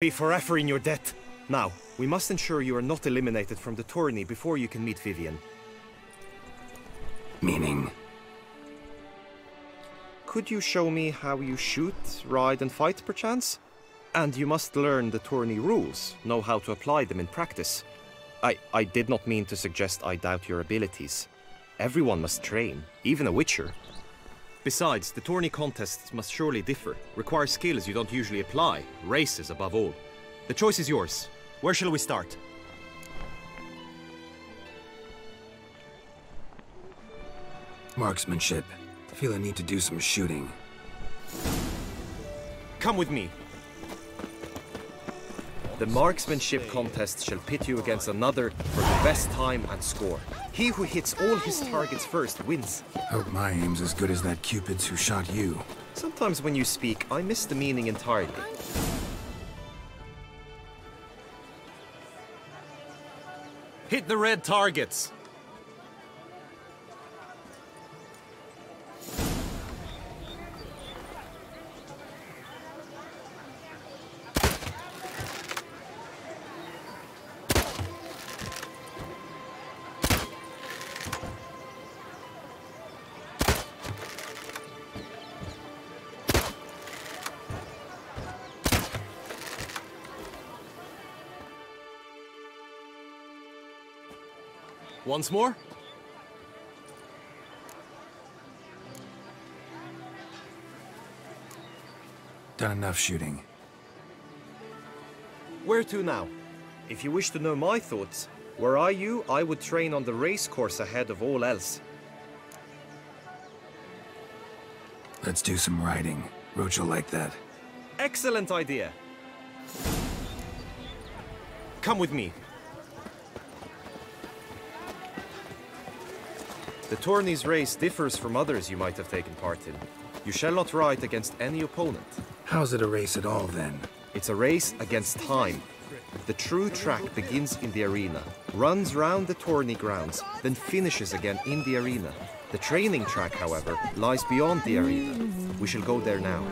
Be forever in your debt. Now, we must ensure you are not eliminated from the tourney before you can meet Vivian. Meaning? Could you show me how you shoot, ride and fight, perchance? And you must learn the tourney rules, know how to apply them in practice. I did not mean to suggest I doubt your abilities. Everyone must train, even a witcher. Besides, the tourney contests must surely differ, require skills you don't usually apply, races above all. The choice is yours. Where shall we start? Marksmanship. I feel I need to do some shooting. Come with me. The marksmanship contest shall pit you against another for the best time and score. He who hits all his targets first wins. Hope my aim's as good as that Cupid's who shot you. Sometimes when you speak, I miss the meaning entirely. Hit the red targets! Once more? Done enough shooting. Where to now? If you wish to know my thoughts, were I you, I would train on the race course ahead of all else. Let's do some riding. Roach will like that. Excellent idea! Come with me. The tourney's race differs from others you might have taken part in. You shall not ride against any opponent. How's it a race at all, then? It's a race against time. The true track begins in the arena, runs round the tourney grounds, then finishes again in the arena. The training track, however, lies beyond the arena. We shall go there now.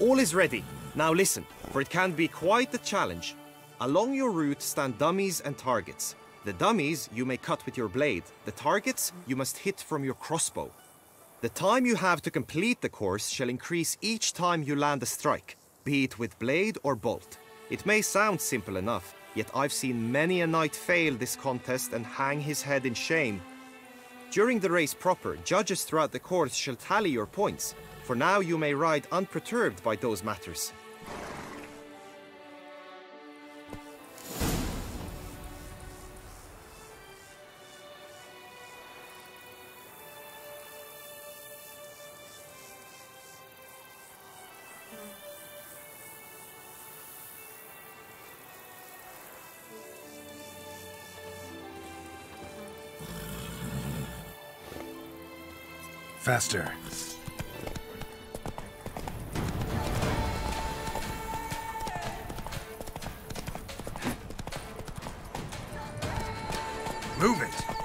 All is ready. Now listen, for it can be quite a challenge. Along your route stand dummies and targets. The dummies you may cut with your blade. The targets you must hit from your crossbow. The time you have to complete the course shall increase each time you land a strike, be it with blade or bolt. It may sound simple enough, yet I've seen many a knight fail this contest and hang his head in shame. During the race proper, judges throughout the course shall tally your points. For now you may ride unperturbed by those matters. Faster. Move it!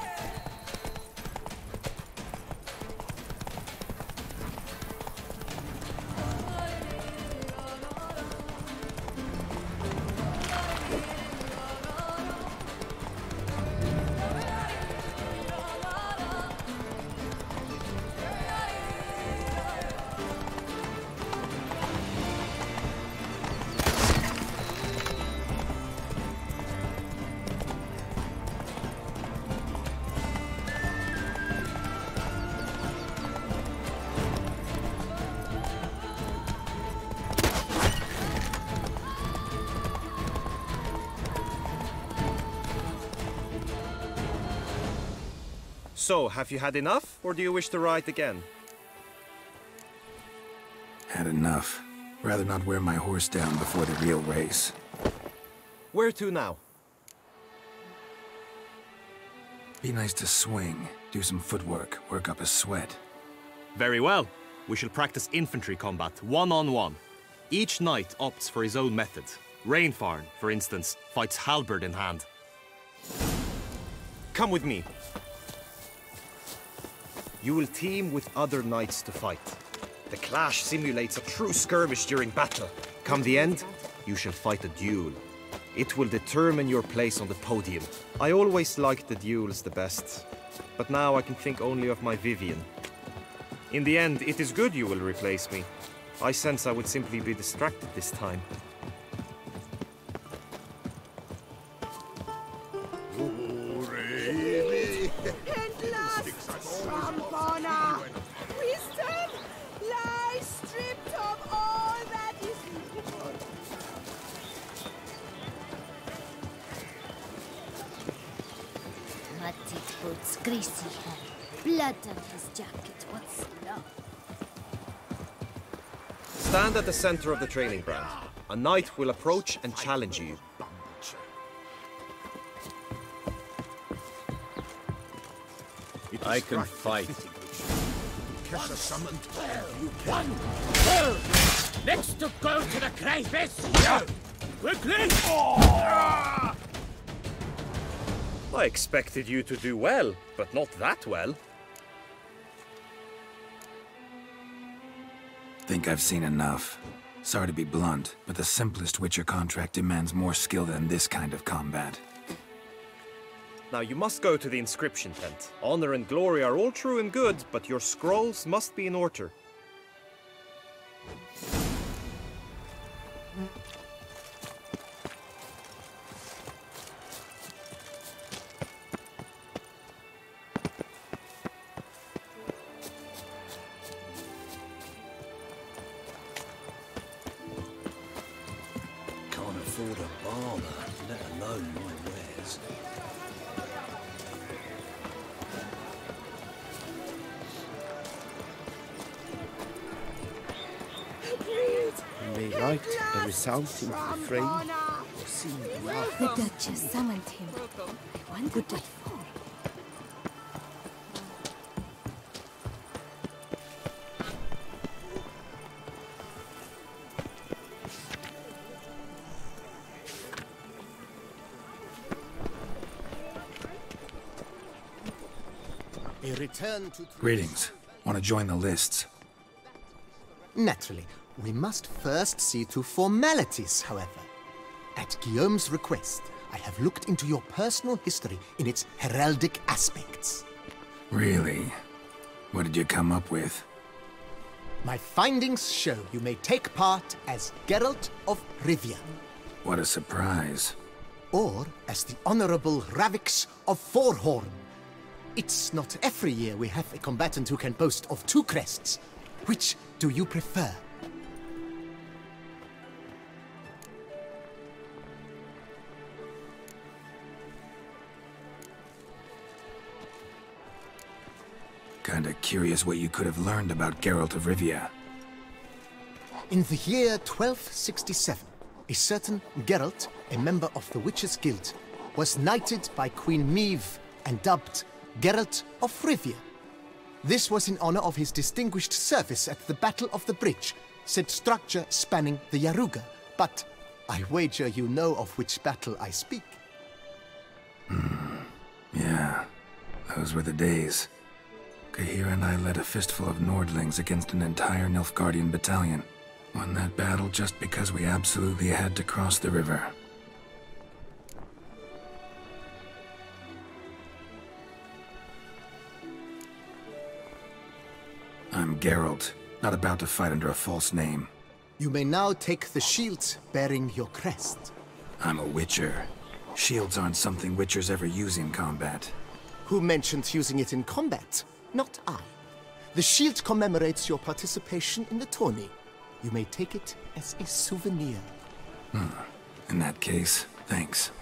So, have you had enough, or do you wish to ride again? Had enough. Rather not wear my horse down before the real race. Where to now? Be nice to swing, do some footwork, work up a sweat. Very well. We shall practice infantry combat, one-on-one. Each knight opts for his own method. Rainfarn, for instance, fights halberd in hand. Come with me. You will team with other knights to fight. The clash simulates a true skirmish during battle. Come the end, you shall fight a duel. It will determine your place on the podium. I always liked the duels the best, but now I can think only of my Vivian. In the end, it is good you will replace me. I sense I would simply be distracted this time. Wisdom lies stripped of all that is evil. Muddied boots, greasy hair, blood on his jacket, what's love? Stand at the center of the training ground. A knight will approach and challenge you. I can fight. Next to go to the crevice! Quickly! I expected you to do well, but not that well. Think I've seen enough. Sorry to be blunt, but the simplest Witcher contract demands more skill than this kind of combat. Now you must go to the inscription tent. Honor and glory are all true and good, but your scrolls must be in order. Can't afford a barber, let alone my wares. May write a result into the frame, or see the laugh. The Duchess summoned him. I wonder what for. A return to... Greetings. Want to join the lists? Naturally, we must first see to formalities, however. At Guillaume's request, I have looked into your personal history in its heraldic aspects. Really? What did you come up with? My findings show you may take part as Geralt of Rivia, What a surprise. or as the Honorable Ravix of Forhorn. It's not every year we have a combatant who can boast of 2 crests. Which do you prefer? Kinda curious what you could have learned about Geralt of Rivia. In the year 1267, a certain Geralt, a member of the Witches' Guild, was knighted by Queen Meve and dubbed Geralt of Rivia. This was in honor of his distinguished service at the Battle of the Bridge, said structure spanning the Yaruga. But I wager you know of which battle I speak. Yeah, those were the days. Kahira and I led a fistful of Nordlings against an entire Nilfgaardian battalion. Won that battle just because we absolutely had to cross the river. I'm Geralt, not about to fight under a false name. You may now take the shield bearing your crest. I'm a Witcher. Shields aren't something Witchers ever use in combat. Who mentioned using it in combat? Not I. The shield commemorates your participation in the tourney. You may take it as a souvenir. In that case, thanks.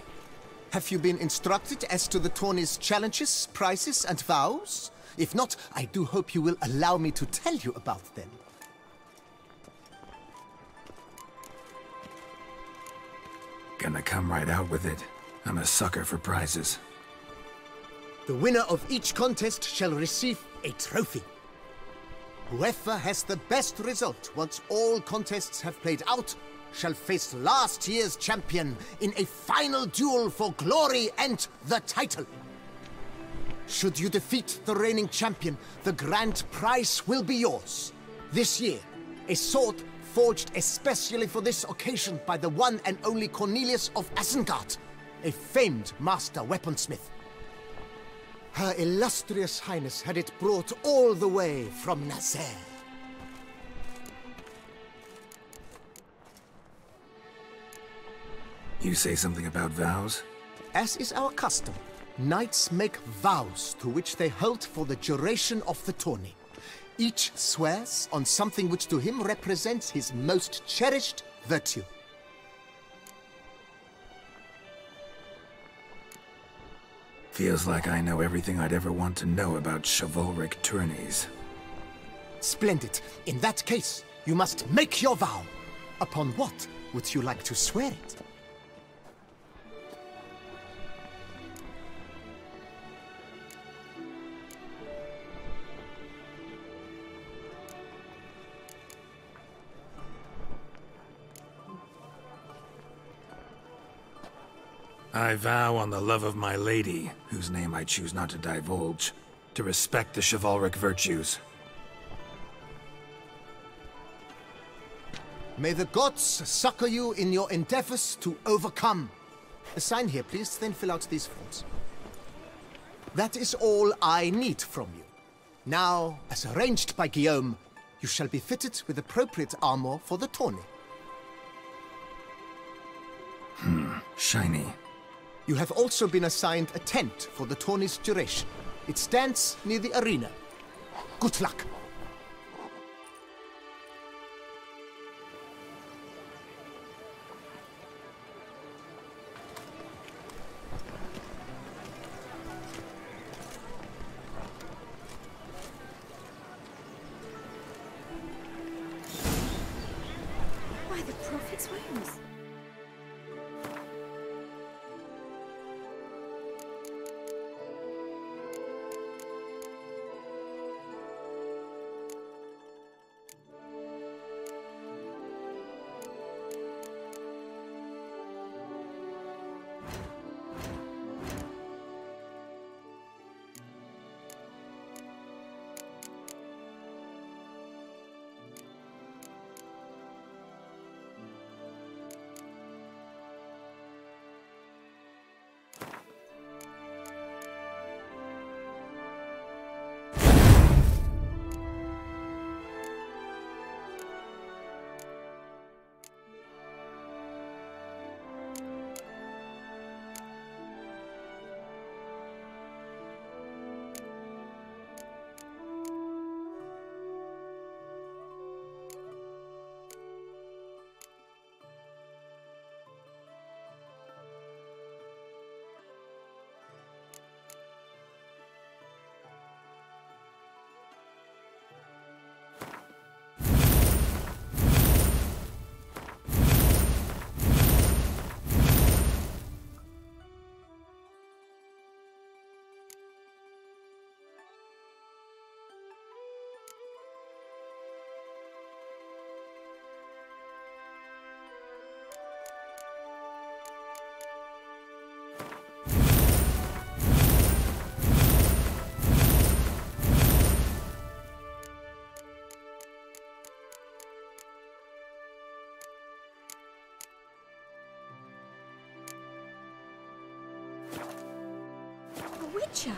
Have you been instructed as to the tourney's challenges, prizes, and vows? If not, I do hope you will allow me to tell you about them. gonna come right out with it. I'm a sucker for prizes. The winner of each contest shall receive a trophy. Whoever has the best result once all contests have played out shall face last year's champion in a final duel for glory and the title. Should you defeat the reigning champion, the grand prize will be yours. This year, a sword forged especially for this occasion by the one and only Cornelius of Isengard, a famed master weaponsmith. Her illustrious highness had it brought all the way from Nazaire. You say something about vows? As is our custom, knights make vows to which they hold for the duration of the tourney. Each swears on something which to him represents his most cherished virtue. Feels like I know everything I'd ever want to know about chivalric tourneys. Splendid. In that case, you must make your vow. Upon what would you like to swear it? I vow on the love of my lady, whose name I choose not to divulge, to respect the chivalric virtues. May the gods succor you in your endeavors to overcome. Sign here, please, then fill out these forms. That is all I need from you. Now, as arranged by Guillaume, you shall be fitted with appropriate armor for the tourney. Shiny. You have also been assigned a tent for the tourney's duration. It stands near the arena. Good luck. Why, the prophet's wounds. Witcher.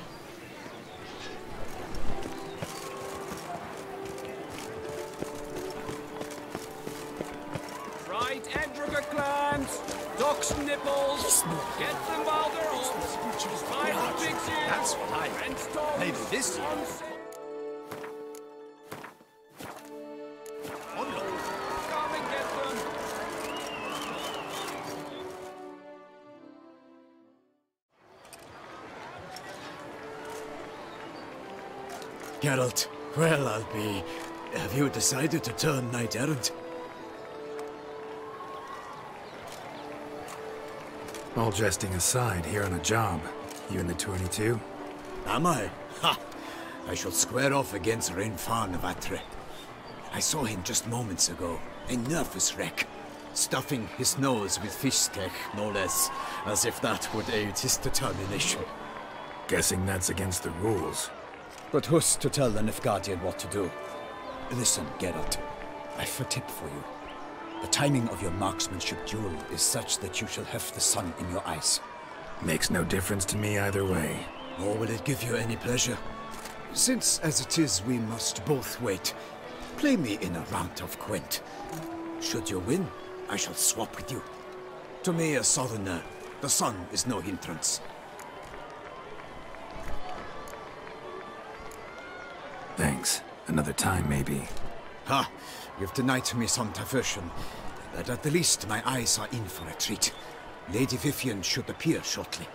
Right, Endriga clans, ducks nipples, get them while they're hot. Fire pigs in. That's what I and stones. Maybe this year. Come and get them. Geralt, well, I'll be... Have you decided to turn knight-errant? All jesting aside, here on a job. You in the 22? Am I? Ha! I shall square off against Rainfan of Atre. I saw him just moments ago, a nervous wreck, stuffing his nose with fish steak, no less, as if that would aid his determination. Guessing that's against the rules. But who's to tell the Nilfgaardian what to do? Listen, Geralt, I've a tip for you. The timing of your marksmanship duel is such that you shall have the sun in your eyes. Makes no difference to me either way. Nor will it give you any pleasure. Since, as it is, we must both wait, play me in a round of Gwent. Should you win, I shall swap with you. To me, a southerner, the sun is no hindrance. Thanks. Another time, maybe. Ha! You've denied me some diversion, but at the least my eyes are in for a treat. Lady Vivian should appear shortly.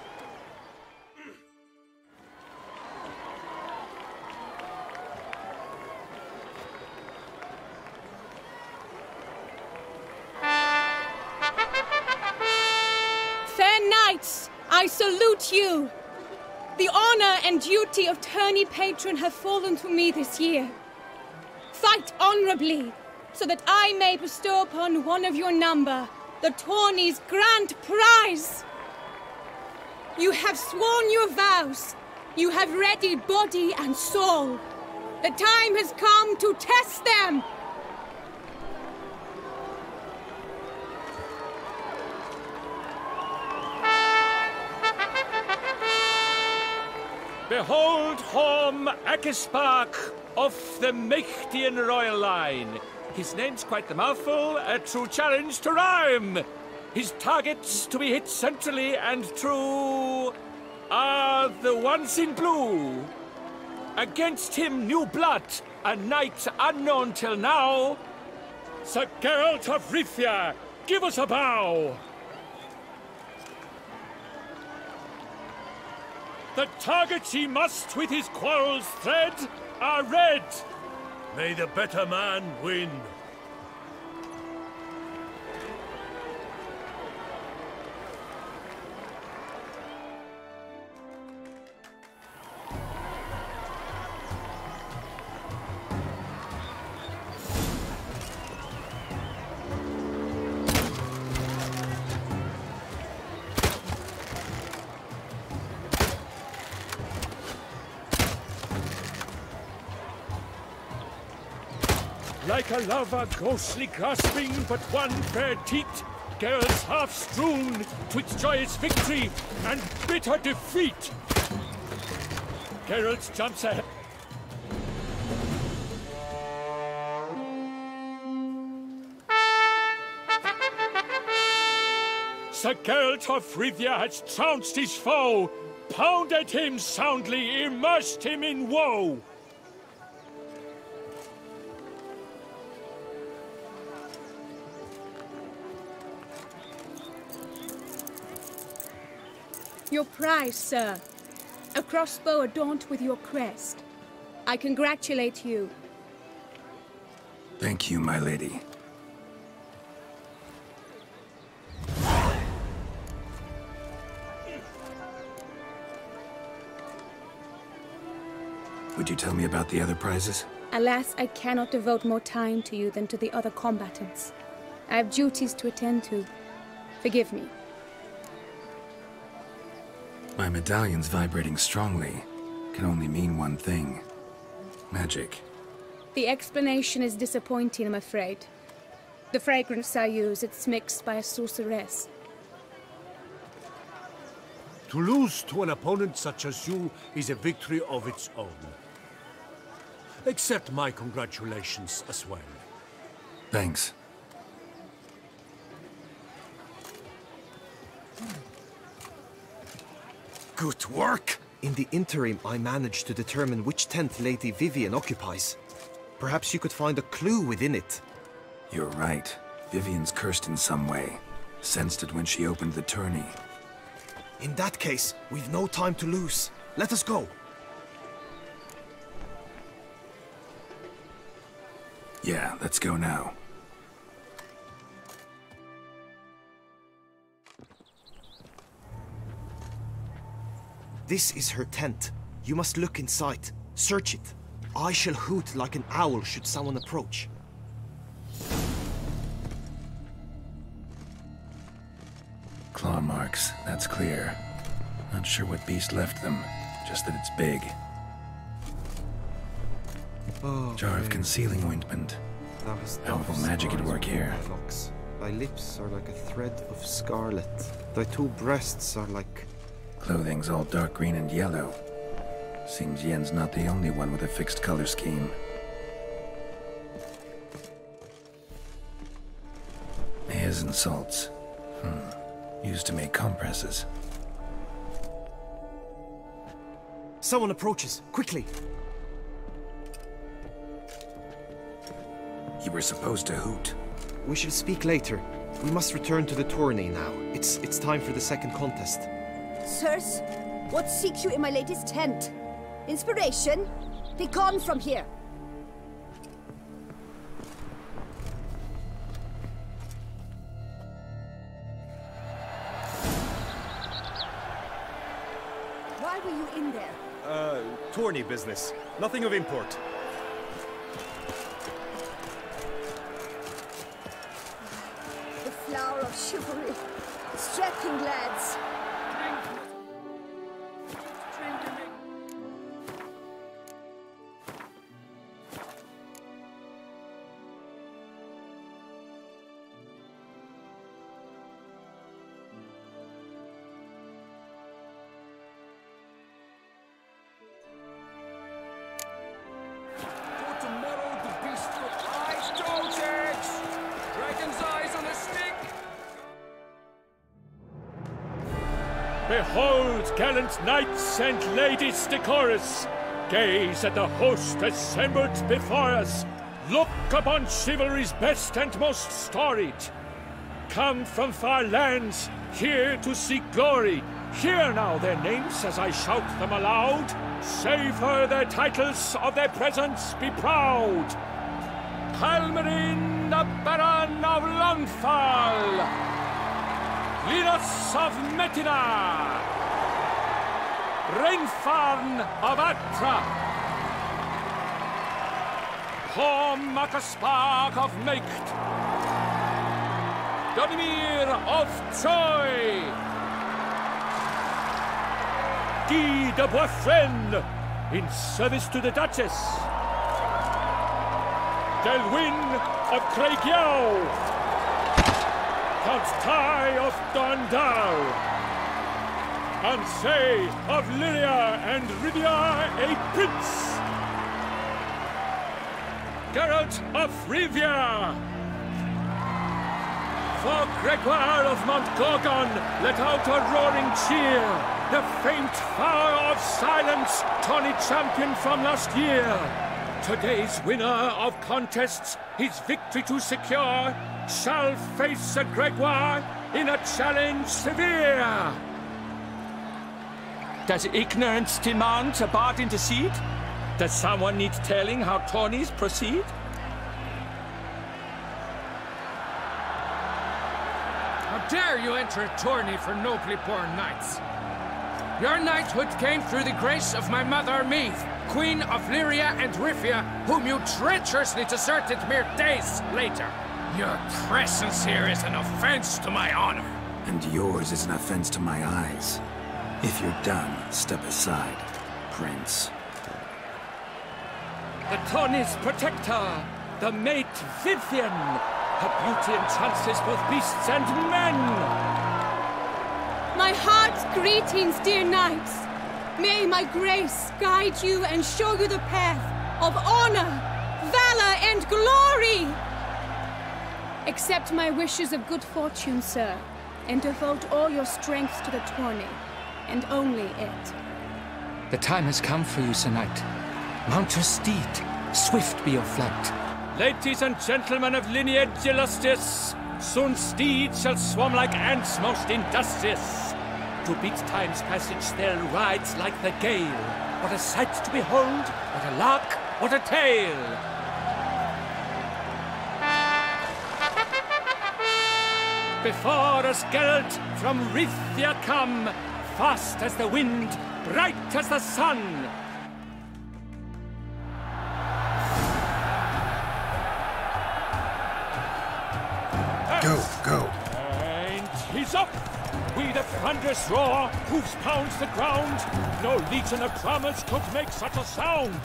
Fair knights, I salute you! The honor and duty of tourney patron have fallen to me this year. Fight honorably, so that I may bestow upon one of your number the tourney's grand prize. You have sworn your vows. You have ready body and soul. The time has come to test them. Behold Horm Akispark of the Mechtian royal line. His name's quite the mouthful, a true challenge to rhyme. His targets to be hit centrally and true are the ones in blue. Against him new blood, a knight unknown till now. Sir Geralt of Rivia, give us a bow. The targets he must with his quarrels thread are red. May the better man win. Like a lover ghostly grasping but one fair teat, Geralt's half strewn twixt joyous victory and bitter defeat. Geralt jumps ahead. Sir Geralt of Rivia has trounced his foe, pounded him soundly, immersed him in woe. Your prize, sir. A crossbow adorned with your crest. I congratulate you. Thank you, my lady. Would you tell me about the other prizes? Alas, I cannot devote more time to you than to the other combatants. I have duties to attend to. Forgive me. My medallion's vibrating strongly. Can only mean one thing. Magic. The explanation is disappointing, I'm afraid. The fragrance I use, it's mixed by a sorceress. To lose to an opponent such as you is a victory of its own. Accept my congratulations as well. Thanks. Good work! In the interim, I managed to determine which tent Lady Vivian occupies. Perhaps you could find a clue within it. You're right. Vivian's cursed in some way. Sensed it when she opened the tourney. In that case, we've no time to lose. Let us go. Yeah, let's go now. This is her tent. You must look inside. Search it. I shall hoot like an owl should someone approach. Claw marks, that's clear. Not sure what beast left them, just that it's big. Jar of concealing ointment. Powerful magic at work here. Thy lips are like a thread of scarlet. Thy two breasts are like... Clothing's all dark green and yellow. Seems Yen's not the only one with a fixed color scheme. Hairs and salts. Used to make compresses. Someone approaches. Quickly! You were supposed to hoot. We shall speak later. We must return to the tourney now. It's time for the second contest. Sirs, what seeks you in my latest tent? Inspiration? Be gone from here! Why were you in there? Tourney business. Nothing of import. The flower of chivalry. Strapping lads. Behold, gallant knights and ladies decorous, gaze at the host assembled before us. Look upon chivalry's best and most storied. Come from far lands, here to seek glory. Hear now their names as I shout them aloud. Savor their titles, of their presence be proud. Halmarin, the Baron of Longfall. Linus of Metina, Reinfarn of Atra, Horm Akaspark of Meikt, Donimir of Troy, Guy de Boisfren, in service to the Duchess, Delwyn of Craigiau, Count Tai of Dondal, Ansay of Lyria and Rivia a prince, Geralt of Rivia. For Gregoire of Montgorgon, let out a roaring cheer, the faint fire of silence, tourney champion from last year. Today's winner of contests, his victory to secure, shall face a Gregoire in a challenge severe. Does ignorance demand a bard intercede? Does someone need telling how tourneys proceed? How dare you enter a tourney for nobly born knights? Your knighthood came through the grace of my mother Meath, Queen of Lyria and Rivia, whom you treacherously deserted mere days later. Your presence here is an offense to my honor. And yours is an offense to my eyes. If you're done, step aside, Prince. The tourney's protector, the mate Vivian. Her beauty entrances both beasts and men. My heart's greetings, dear knights. May my grace guide you and show you the path of honor, valor, and glory. Accept my wishes of good fortune, sir, and devote all your strength to the tourney, and only it. The time has come for you, Sir Knight. Mount your steed. Swift be your flight. Ladies and gentlemen of lineage illustrious, soon steeds shall swarm like ants most industrious. To beat time's passage they'll ride like the gale. What a sight to behold, what a lark, what a tale! Before us Geralt from Rithia come, fast as the wind, bright as the sun. Go. And he's up. With a thunderous roar, hoofs pounds the ground. No legion of drummers could make such a sound.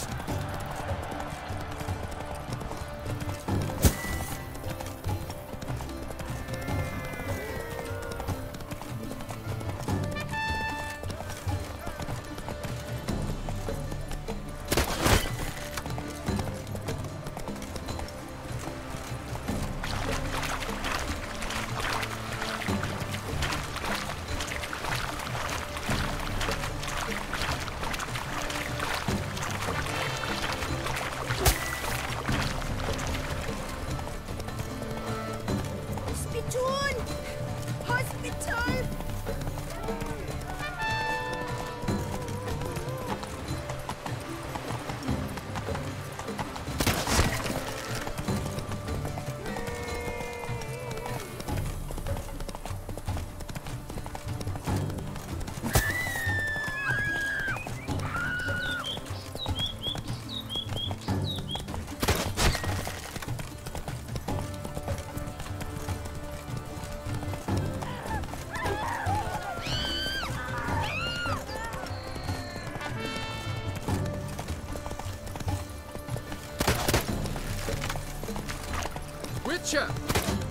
Witcher!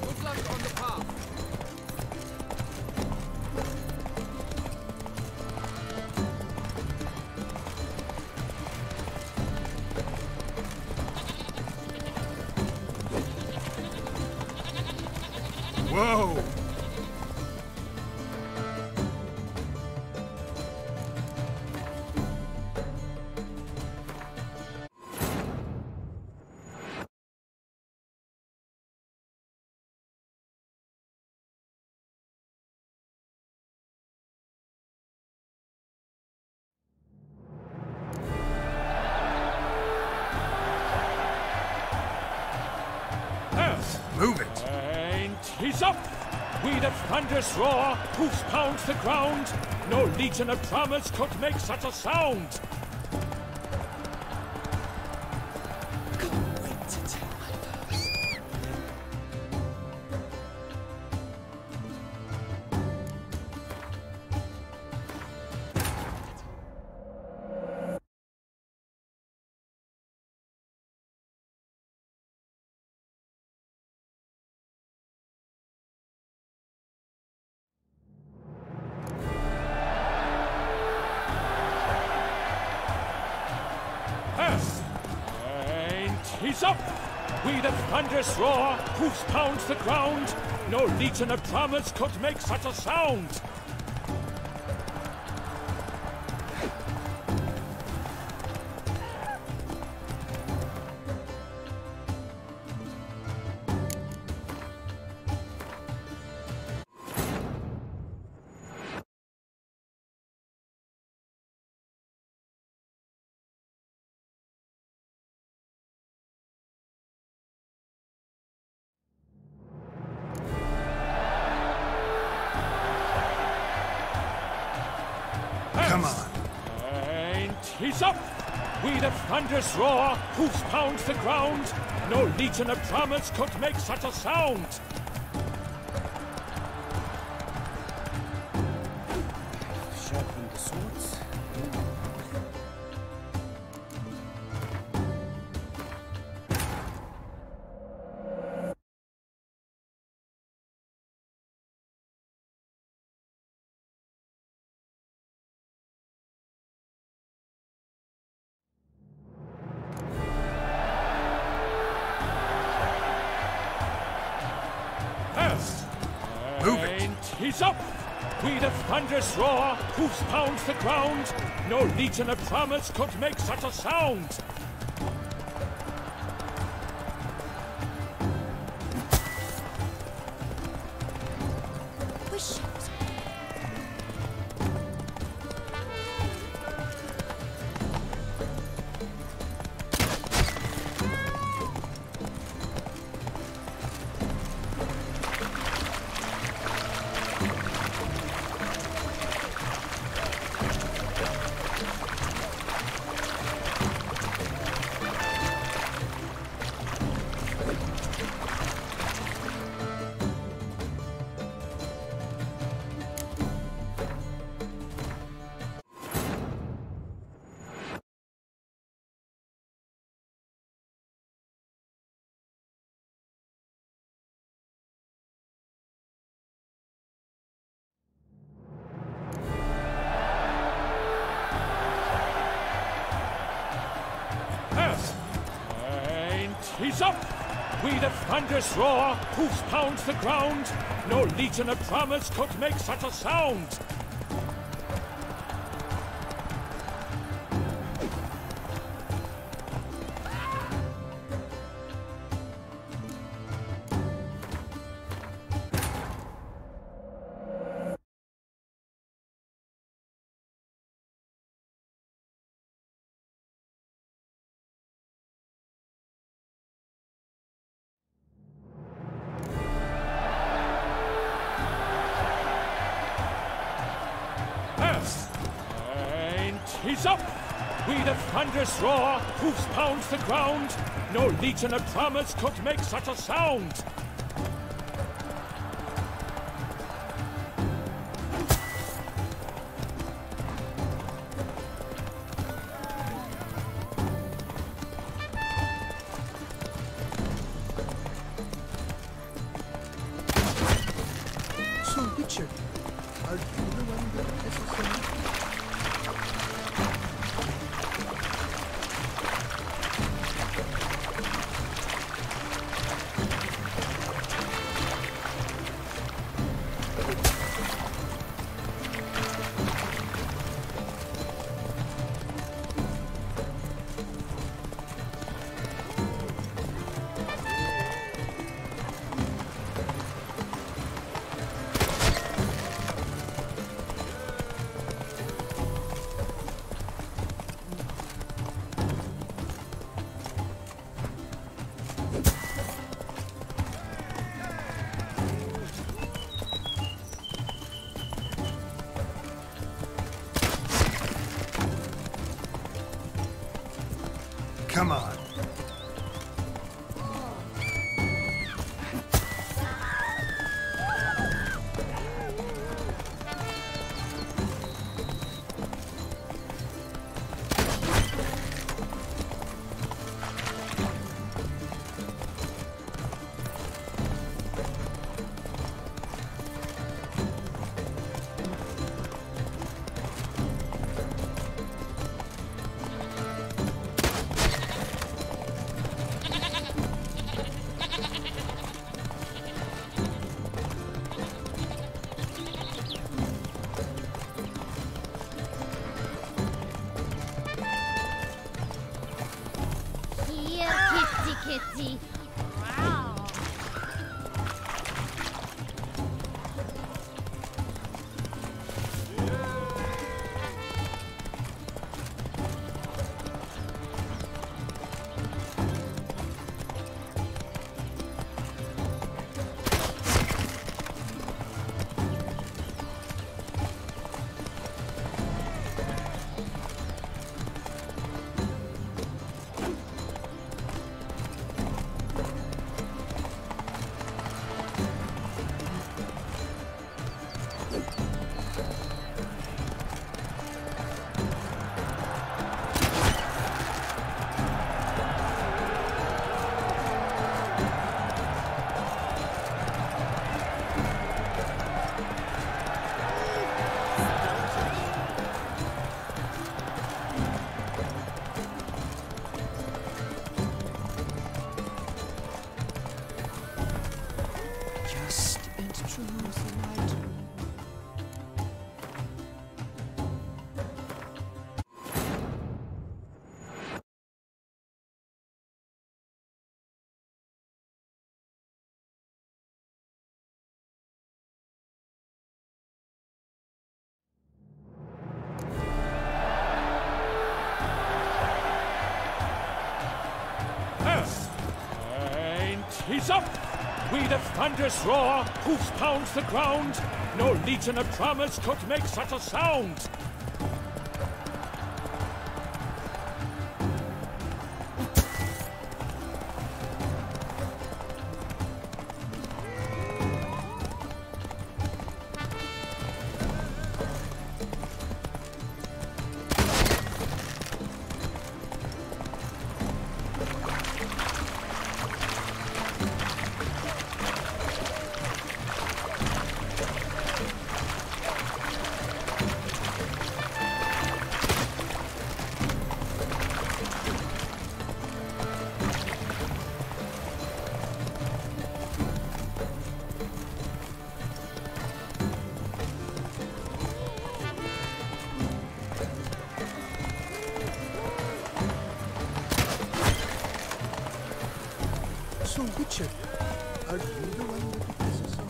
Good luck on the path. Whoa! Move it! And he's up! With a thunderous roar, hoofs pounds the ground. No legion of drummers could make such a sound. And he's up! With a thunderous roar, hoofs pounds the ground. No legion of drummers could make such a sound. Come on. And he's up! With a thunderous roar, hoofs pounds the ground. No legion of drummers could make such a sound. Sharpen the swords. Move it! And he's up! With a thunderous roar, hoofs pounds the ground. No legion of drummers could make such a sound. thunderous roar, hoofs pounds the ground. No legion of drummers could make such a sound. He's up! With a thunderous roar, hoofs pounds the ground. No legion of drummers could make such a sound. So, Witcher, are you the one that necessary? Come on. Kitty. Wow. He's up! With a thunderous roar, hoofs pounds the ground. No legion of drummers could make such a sound. Witcher, are you the one that this is on?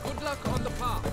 Good luck on the path.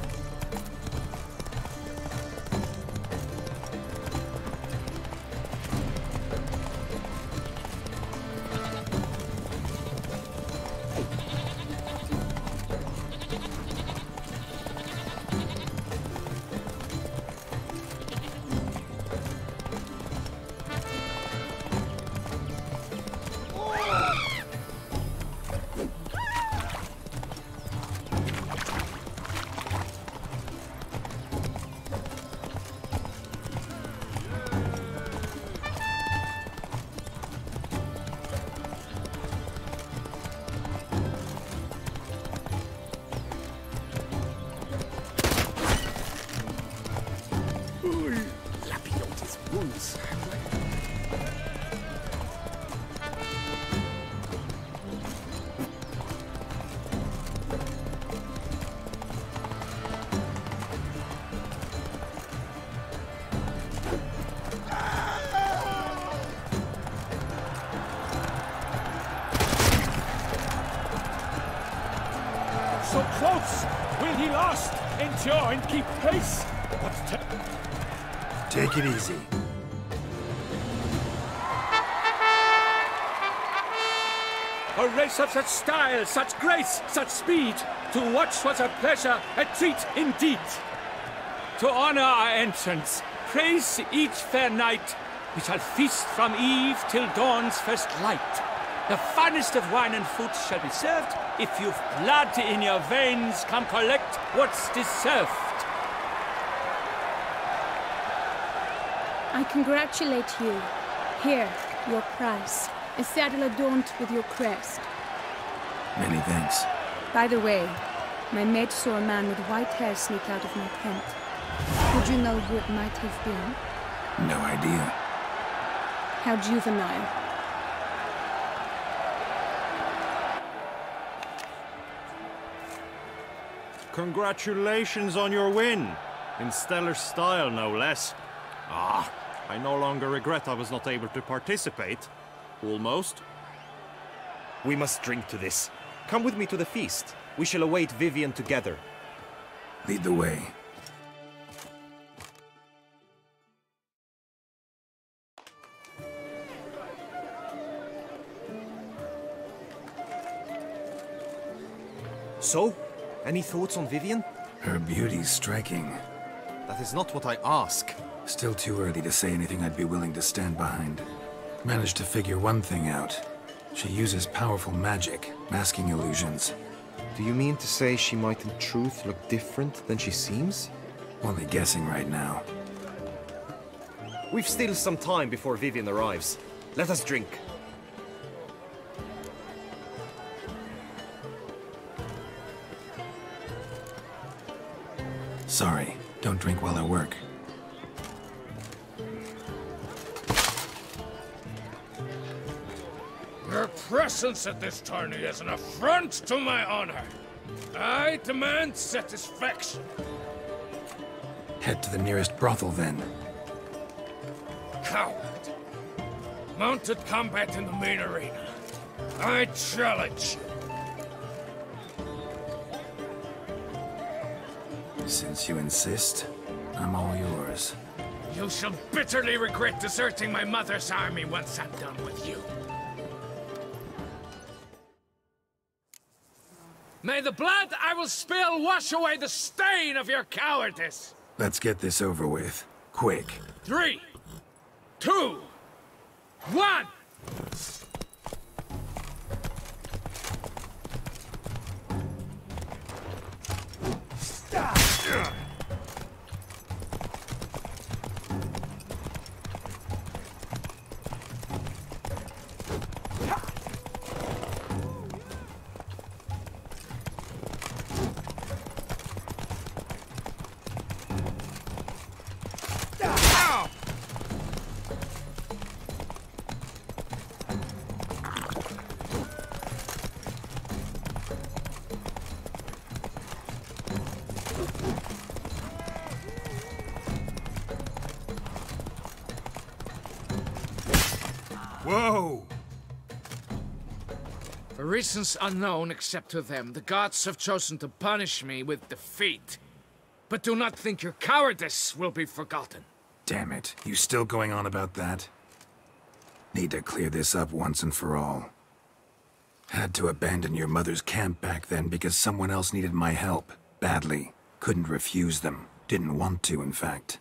So close! Will he last? Endure and keep pace? Take it easy. A race of such style, such grace, such speed. To watch was a pleasure, a treat indeed. To honor our entrance, praise each fair knight. We shall feast from eve till dawn's first light. The finest of wine and food shall be served. If you've blood in your veins, come collect what's deserved. I congratulate you. Here, your prize. A saddle adorned with your crest. Many thanks. By the way, my maid saw a man with white hair sneak out of my tent. Would you know who it might have been? No idea. How juvenile. Congratulations on your win. In stellar style, no less. Ah, I no longer regret I was not able to participate. Almost. We must drink to this. Come with me to the feast. We shall await Vivian together. Lead the way. So, any thoughts on Vivian? Her beauty's striking. That is not what I ask. Still too early to say anything I'd be willing to stand behind. Managed to figure one thing out. She uses powerful magic, masking illusions. Do you mean to say she might in truth look different than she seems? Only guessing right now. We've still some time before Vivian arrives. Let us drink. Sorry, don't drink while I work. Your presence at this tourney is an affront to my honor. I demand satisfaction. Head to the nearest brothel, then. Coward. Mounted combat in the main arena. I challenge you. Since you insist, I'm all yours. You shall bitterly regret deserting my mother's army once I'm done with you. May the blood I will spill wash away the stain of your cowardice! Let's get this over with. Quick. 3, 2, 1! Whoa! For reasons unknown except to them, the gods have chosen to punish me with defeat. But do not think your cowardice will be forgotten. Damn it, you still going on about that? Need to clear this up once and for all. Had to abandon your mother's camp back then because someone else needed my help, badly. Couldn't refuse them. Didn't want to, in fact.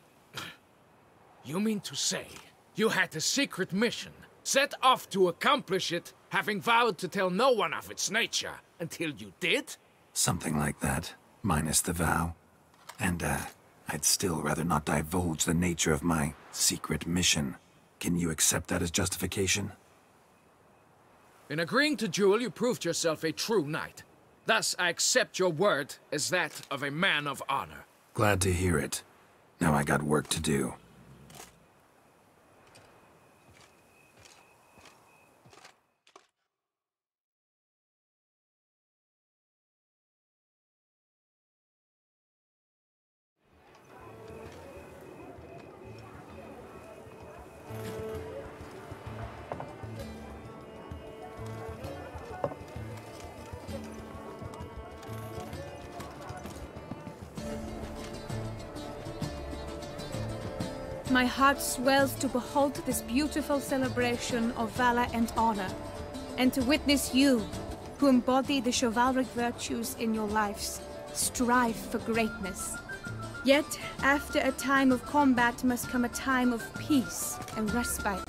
You mean to say, you had a secret mission, set off to accomplish it, having vowed to tell no one of its nature, until you did? Something like that, minus the vow. And, I'd still rather not divulge the nature of my secret mission. Can you accept that as justification? In agreeing to duel, you proved yourself a true knight. Thus, I accept your word as that of a man of honor. Glad to hear it. Now I got work to do. My heart swells to behold this beautiful celebration of valor and honor, and to witness you, who embody the chivalric virtues in your lives, strive for greatness. Yet, after a time of combat must come a time of peace and respite.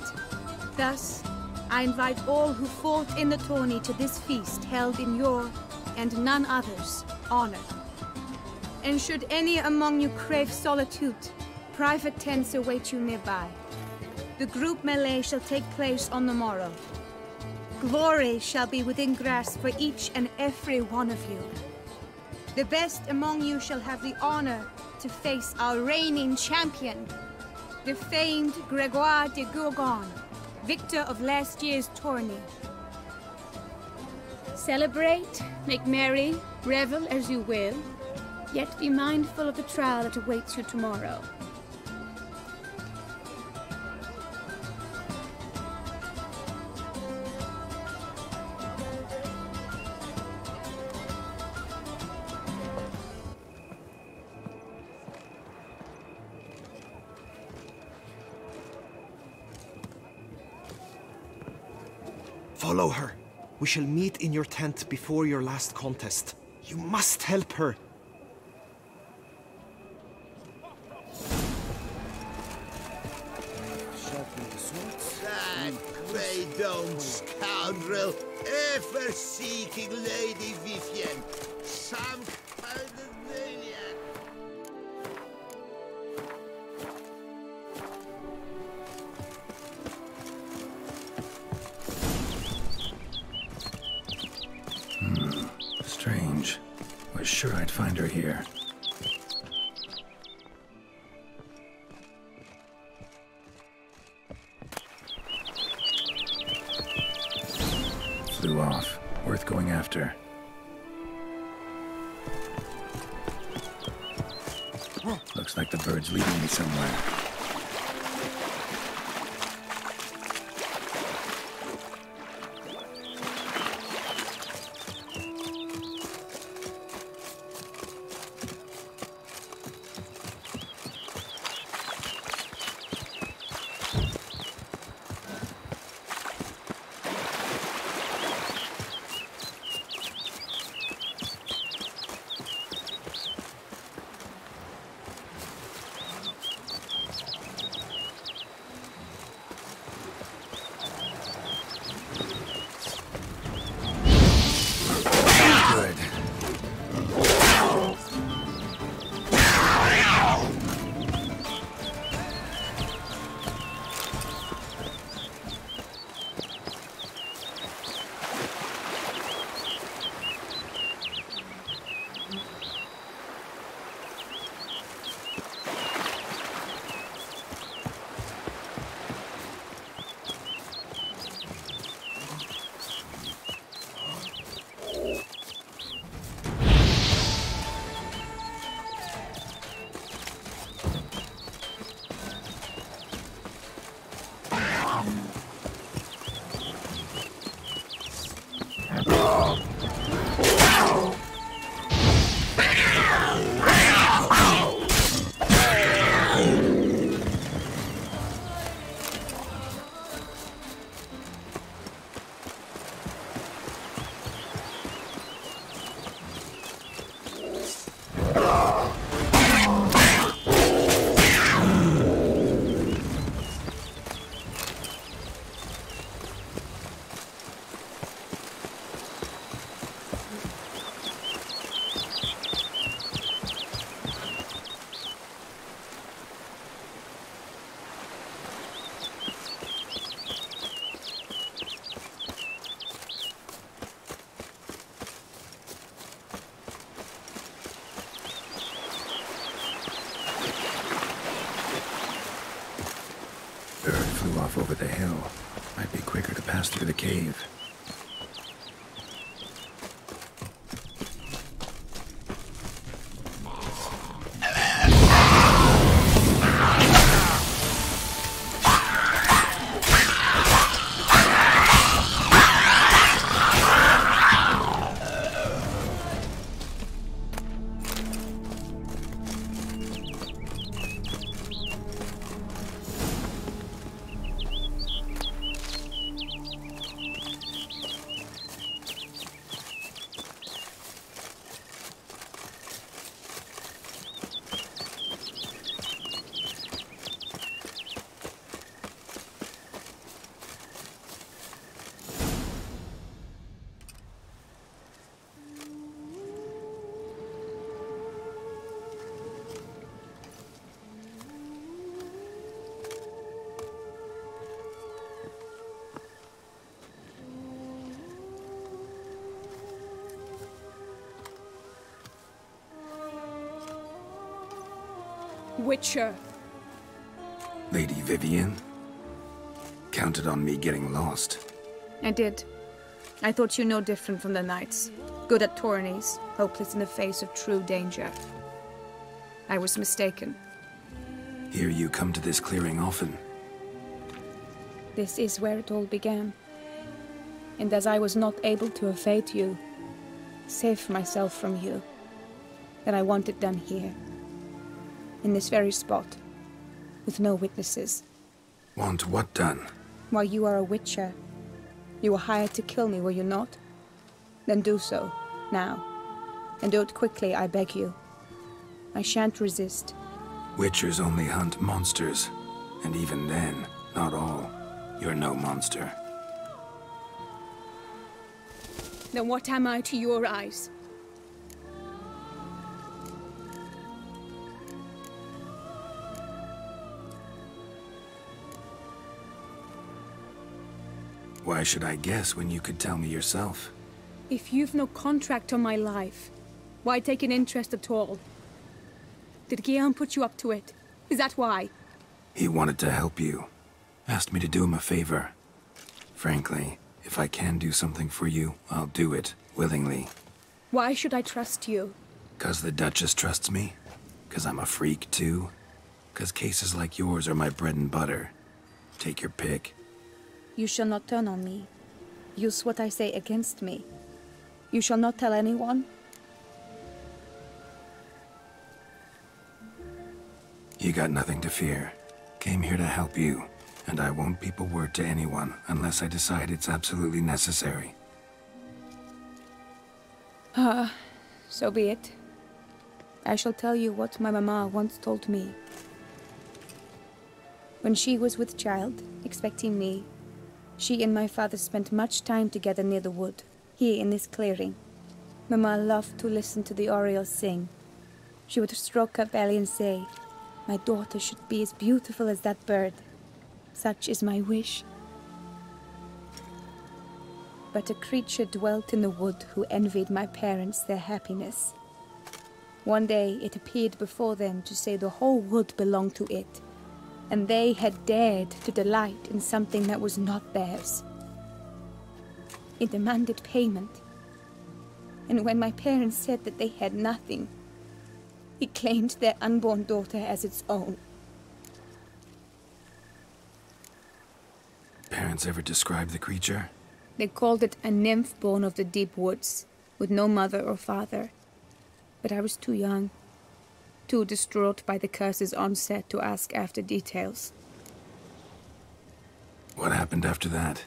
Thus, I invite all who fought in the tourney to this feast held in your, and none other's, honor. And should any among you crave solitude, private tents await you nearby. The group melee shall take place on the morrow. Glory shall be within grasp for each and every one of you. The best among you shall have the honor to face our reigning champion, the famed Gregoire de Gourgon, victor of last year's tourney. Celebrate, make merry, revel as you will, yet be mindful of the trial that awaits you tomorrow. Follow her. We shall meet in your tent before your last contest. You must help her. That grey-domed scoundrel, ever-seeking Lady Vivienne. Some kind of maniac. Strange. Was sure I'd find her here. Flew off. Worth going after. Looks like the bird's leading me somewhere. off over the hill. Might be quicker to pass through the cave. Witcher. Lady Vivienne? Counted on me getting lost. I did. I thought you no different from the knights. Good at tourneys, hopeless in the face of true danger. I was mistaken. Hear you come to this clearing often. This is where it all began. And as I was not able to evade you, save myself from you, then I want it done here. In this very spot, with no witnesses. Want what done? Why, you are a witcher. You were hired to kill me, were you not? Then do so, now. And do it quickly, I beg you. I shan't resist. Witchers only hunt monsters. And even then, not all. You're no monster. Then what am I to your eyes? Why should I guess when you could tell me yourself? If you've no contract on my life, why take an interest at all? Did Guillaume put you up to it? Is that why? He wanted to help you. Asked me to do him a favor. Frankly, if I can do something for you, I'll do it, willingly. Why should I trust you? 'Cause the Duchess trusts me? 'Cause I'm a freak, too? 'Cause cases like yours are my bread and butter? Take your pick. You shall not turn on me. Use what I say against me. You shall not tell anyone. You got nothing to fear. Came here to help you, and I won't peep a word to anyone unless I decide it's absolutely necessary. So be it. I shall tell you what my mama once told me. When she was with child, expecting me, she and my father spent much time together near the wood, here in this clearing. Mama loved to listen to the orioles sing. She would stroke her belly and say, "My daughter should be as beautiful as that bird. Such is my wish." But a creature dwelt in the wood who envied my parents their happiness. One day it appeared before them to say the whole wood belonged to it, and they had dared to delight in something that was not theirs. It demanded payment, and when my parents said that they had nothing, it claimed their unborn daughter as its own. Parents ever describe the creature? They called it a nymph born of the deep woods, with no mother or father. But I was too young, too distraught by the curse's onset to ask after details. What happened after that?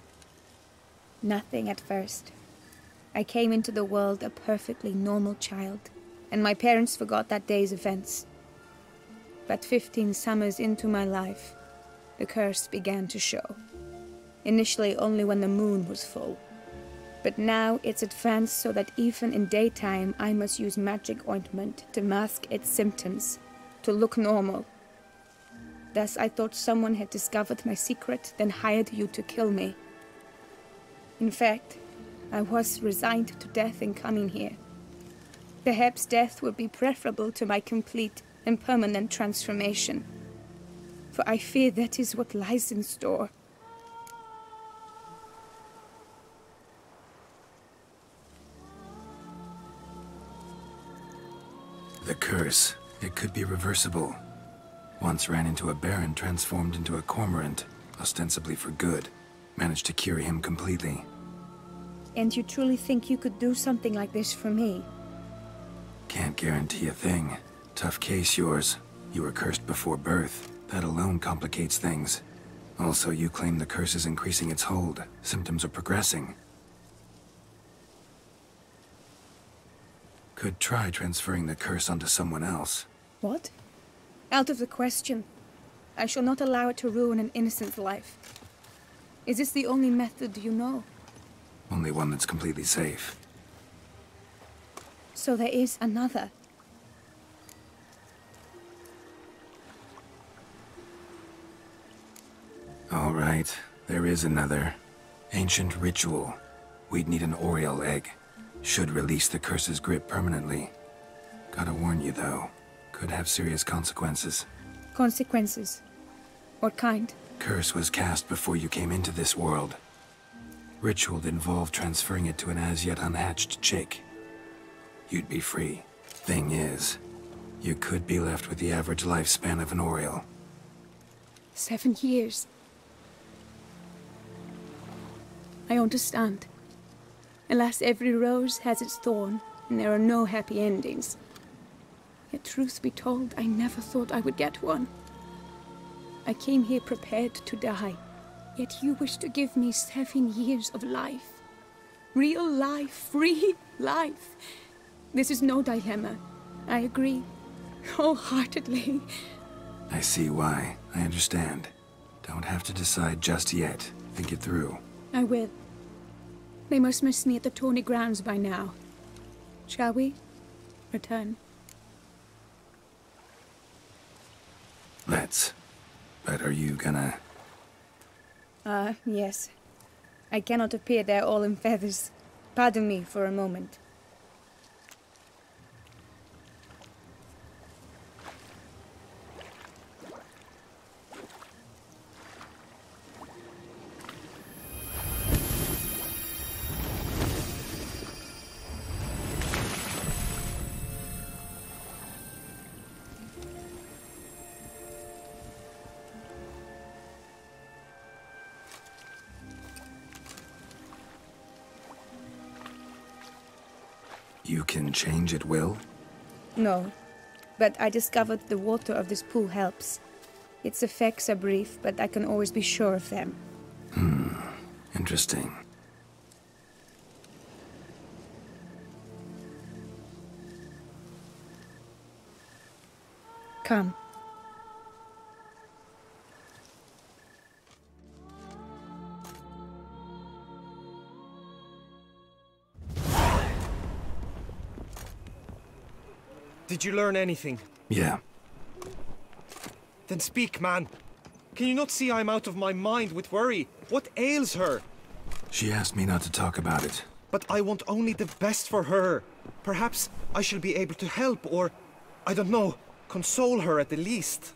Nothing at first. I came into the world a perfectly normal child, and my parents forgot that day's events. But 15 summers into my life, the curse began to show. Initially only when the moon was full. But now it's advanced so that even in daytime I must use magic ointment to mask its symptoms, to look normal. Thus I thought someone had discovered my secret, then hired you to kill me. In fact, I was resigned to death in coming here. Perhaps death would be preferable to my complete and permanent transformation. For I fear that is what lies in store. The curse. It could be reversible. Once ran into a baron transformed into a cormorant, ostensibly for good. Managed to cure him completely. And you truly think you could do something like this for me? Can't guarantee a thing. Tough case, yours. You were cursed before birth. That alone complicates things. Also, you claim the curse is increasing its hold. Symptoms are progressing. Could try transferring the curse onto someone else. What? Out of the question. I shall not allow it to ruin an innocent's life. Is this the only method you know? Only one that's completely safe. So there is another. All right, there is another. Ancient ritual. We'd need an Oriole egg. Should release the curse's grip permanently. Gotta warn you, though. Could have serious consequences. Consequences? What kind? Curse was cast before you came into this world. Ritual involved transferring it to an as-yet unhatched chick. You'd be free. Thing is, you could be left with the average lifespan of an Oriole. 7 years. I understand. Alas, every rose has its thorn, and there are no happy endings. Yet truth be told, I never thought I would get one. I came here prepared to die, yet you wish to give me 7 years of life. Real life, free life. This is no dilemma. I agree, wholeheartedly. I see why. I understand. Don't have to decide just yet. Think it through. I will. They must miss me at the tourney grounds by now. Shall we return? Let's. But are you gonna... Yes. I cannot appear there all in feathers. Pardon me for a moment. You can change at will? No, but I discovered the water of this pool helps. Its effects are brief, but I can always be sure of them. Interesting. Come. Did you learn anything? Yeah. Then speak, man. Can you not see I'm out of my mind with worry? What ails her? She asked me not to talk about it. But I want only the best for her. Perhaps I shall be able to help or, I don't know, console her at the least.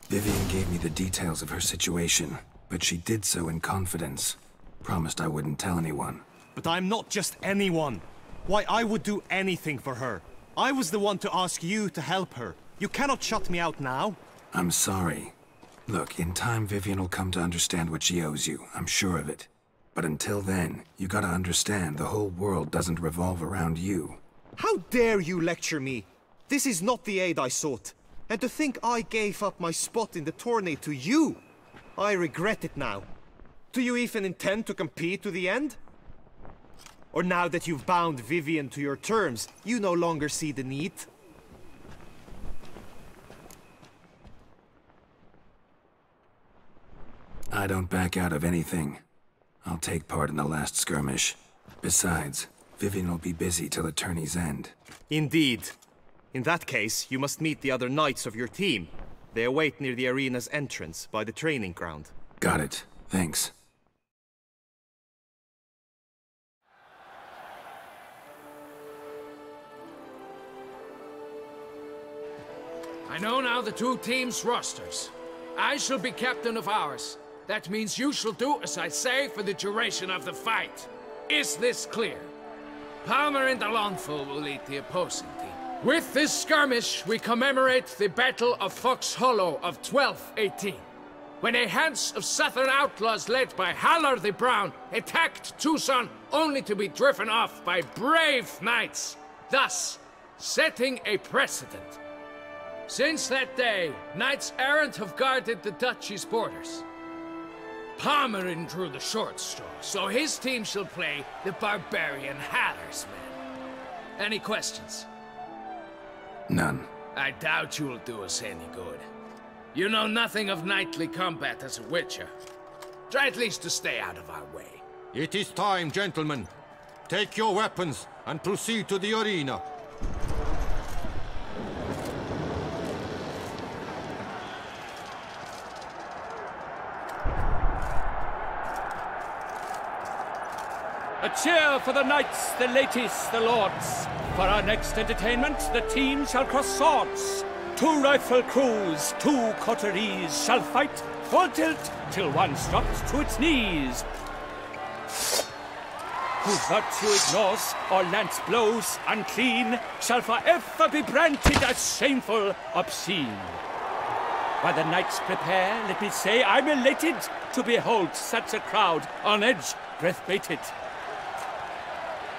Vivian gave me the details of her situation, but she did so in confidence. Promised I wouldn't tell anyone. But I'm not just anyone. Why, I would do anything for her. I was the one to ask you to help her. You cannot shut me out now. I'm sorry. Look, in time Vivian will come to understand what she owes you. I'm sure of it. But until then, you gotta understand the whole world doesn't revolve around you. How dare you lecture me? This is not the aid I sought. And to think I gave up my spot in the tourney to you. I regret it now. Do you even intend to compete to the end? Or now that you've bound Vivian to your terms, you no longer see the need? I don't back out of anything. I'll take part in the last skirmish. Besides, Vivian will be busy till the tourney's end. Indeed. In that case, you must meet the other knights of your team. They await near the arena's entrance, by the training ground. Got it. Thanks. I know now the two teams' rosters. I shall be captain of ours. That means you shall do as I say for the duration of the fight. Is this clear? Palmer and Alonfo will lead the opposing team. With this skirmish, we commemorate the Battle of Fox Hollow of 1218, when a Hans of Southern outlaws led by Halar the Brown attacked Tucson only to be driven off by brave knights, thus setting a precedent. Since that day, knights errant have guarded the duchy's borders. Palmerin drew the short straw, so his team shall play the barbarian Halar's men. Any questions? None. I doubt you'll do us any good. You know nothing of knightly combat as a witcher. Try at least to stay out of our way. It is time, gentlemen. Take your weapons and proceed to the arena. A cheer for the knights, the ladies, the lords. For our next entertainment, the team shall cross swords. 2 rifle crews, 2 coteries shall fight full tilt till one drops to its knees. Who virtue ignores or lance blows unclean shall forever be branded as shameful, obscene. While the knights prepare, let me say I'm elated to behold such a crowd on edge, breath baited.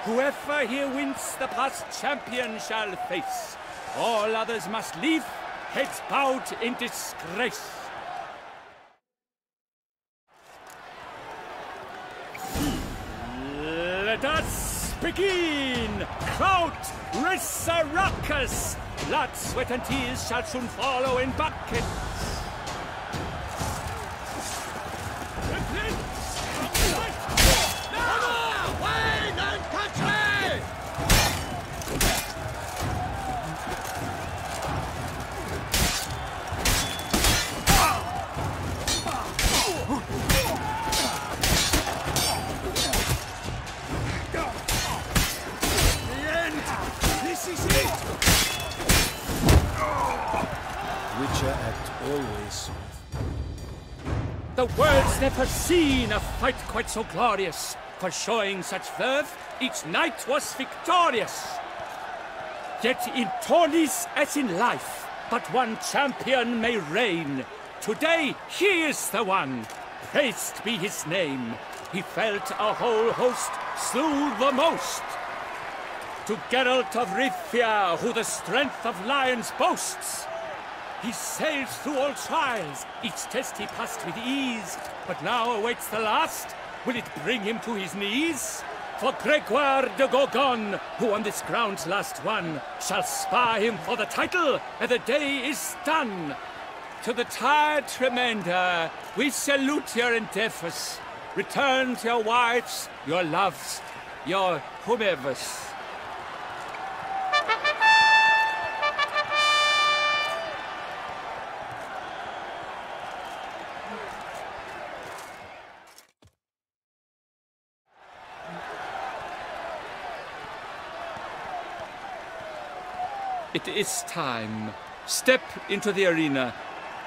Whoever here wins the past champion shall face. All others must leave, heads bowed in disgrace. Let us begin! Crowd, raise a ruckus! Blood, sweat and tears shall soon follow in buckets. The world's never seen a fight quite so glorious. For showing such verve, each knight was victorious. Yet in tourneys as in life, but one champion may reign. Today he is the one, praised be his name. He felt a whole host, slew the most. To Geralt of Rivia, who the strength of lions boasts, he sailed through all trials, each test he passed with ease. But now awaits the last. Will it bring him to his knees? For Gregoire de Gorgon, who on this ground last won, shall spar him for the title, and the day is done. To the tired remainder, we salute your endeavors. Return to your wives, your loves, your whomevers. It is time. Step into the arena.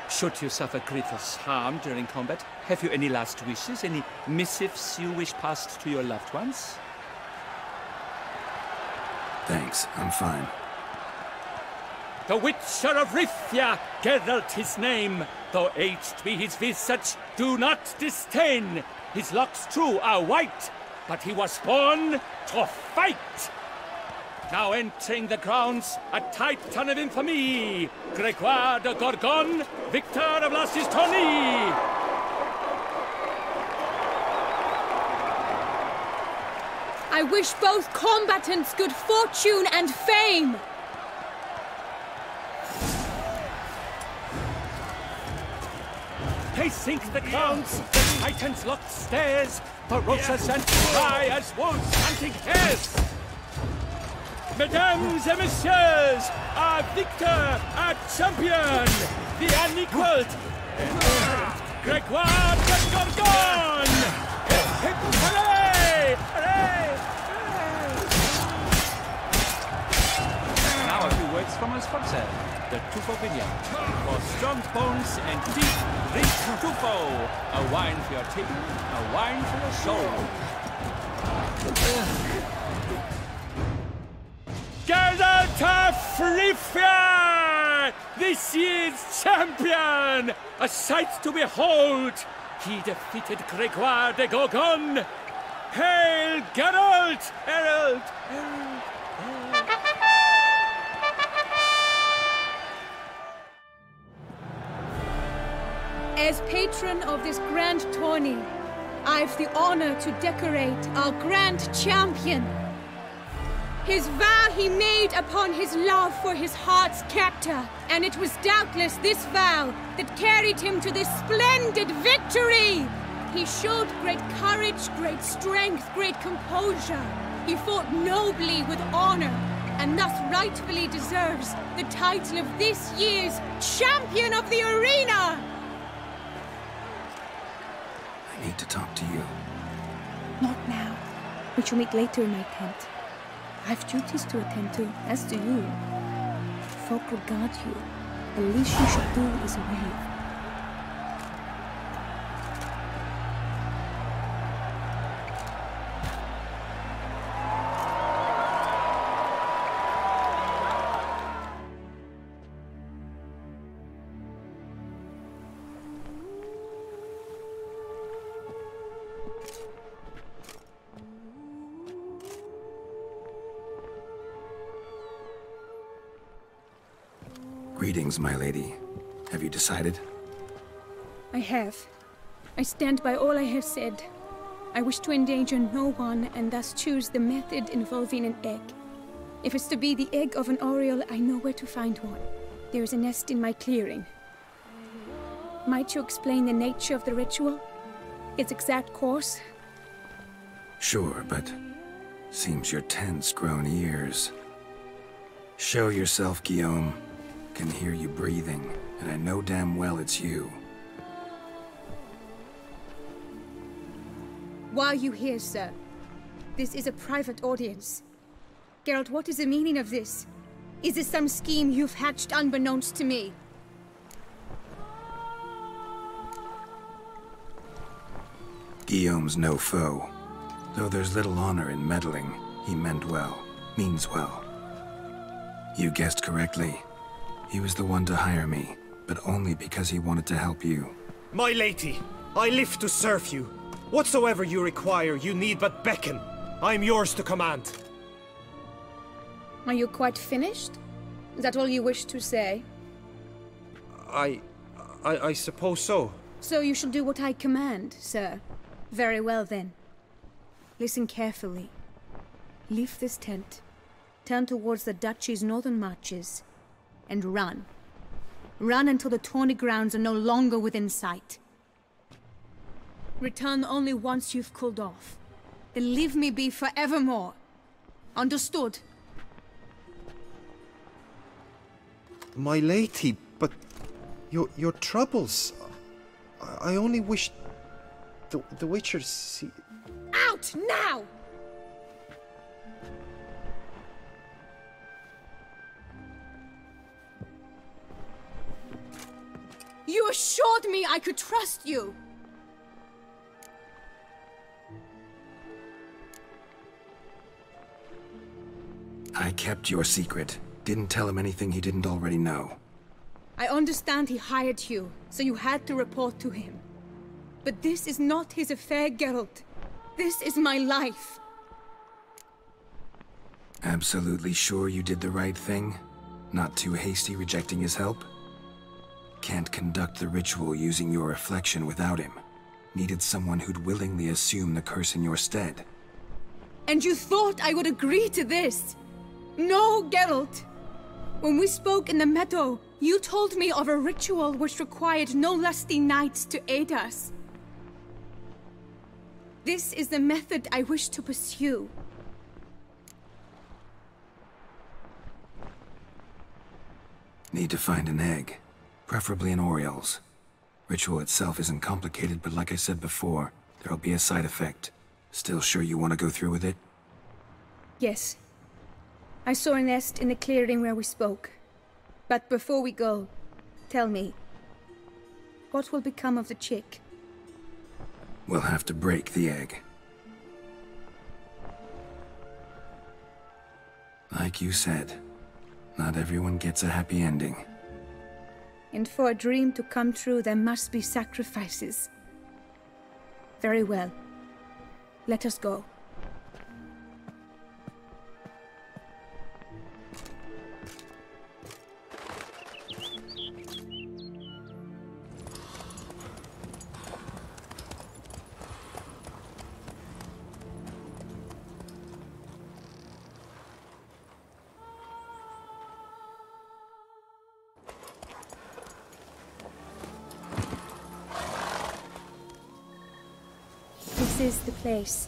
Should you suffer grievous harm during combat, have you any last wishes, any missives you wish passed to your loved ones? Thanks, I'm fine. The Witcher of Rivia, Geralt his name. Though aged be his visage, do not disdain. His locks true are white, but he was born to fight. Now entering the grounds, a titan of infamy, Gregoire de Gorgon, victor of last his tourney. I wish both combatants good fortune and fame. Pacing the grounds, the titans locked stairs, ferocious and dry as wolves hunting hares. Mesdames et messieurs, our victor, our champion, the unequaled, Gregoire de Gorgon! Hip, hooray! Hooray! Now a few words from us, Foxhead. the Tufo vineyard. For strong bones and deep, drink Tufo. A wine for your teeth, a wine for your soul. Geralt of Rivia! This year's champion! A sight to behold! He defeated Gregoire de Gorgon! Hail, Geralt! Herald! Herald! As patron of this grand tourney, I've the honor to decorate our grand champion. His vow he made upon his love for his heart's captor, and it was doubtless this vow that carried him to this splendid victory. He showed great courage, great strength, great composure. He fought nobly with honor, and thus rightfully deserves the title of this year's Champion of the Arena! I need to talk to you. Not now. We shall meet later in my tent. I've duties to attend to, as do you. Folk regard you. The least you should do is wave. Greetings, my lady. Have you decided? I have. I stand by all I have said. I wish to endanger no one, and thus choose the method involving an egg. If it's to be the egg of an oriole, I know where to find one. There is a nest in my clearing. Might you explain the nature of the ritual? Its exact course? Sure, but seems your tent's grown ears. Show yourself, Guillaume. Can hear you breathing, and I know damn well it's you. Why are you here, sir? This is a private audience. Geralt, what is the meaning of this? Is this some scheme you've hatched unbeknownst to me? Guillaume's no foe. Though there's little honor in meddling, he meant well, means well. You guessed correctly. He was the one to hire me, but only because he wanted to help you. My lady, I live to serve you. Whatsoever you require, you need but beckon. I am yours to command. Are you quite finished? Is that all you wish to say? I suppose so. So you shall do what I command, sir. Very well, then. Listen carefully. Leave this tent. Turn towards the duchy's northern marches. And run. Run until the tourney grounds are no longer within sight. Return only once you've cooled off. Then leave me be forevermore. Understood? My lady, but your troubles. I only wish the Witcher see. Out now! You assured me I could trust you! I kept your secret. Didn't tell him anything he didn't already know. I understand he hired you, so you had to report to him. But this is not his affair, Geralt. This is my life. Absolutely sure you did the right thing? Not too hasty rejecting his help? Can't conduct the ritual using your reflection without him. Needed someone who'd willingly assume the curse in your stead. And you thought I would agree to this? No, Geralt! When we spoke in the meadow, you told me of a ritual which required no lusty knights to aid us. This is the method I wish to pursue. Need to find an egg. Preferably an oriole's. Ritual itself isn't complicated, but like I said before, there'll be a side effect. Still sure you want to go through with it? Yes. I saw a nest in the clearing where we spoke. But before we go, tell me, what will become of the chick? We'll have to break the egg. Like you said, not everyone gets a happy ending. And for a dream to come true, there must be sacrifices. Very well. Let us go. This is the place.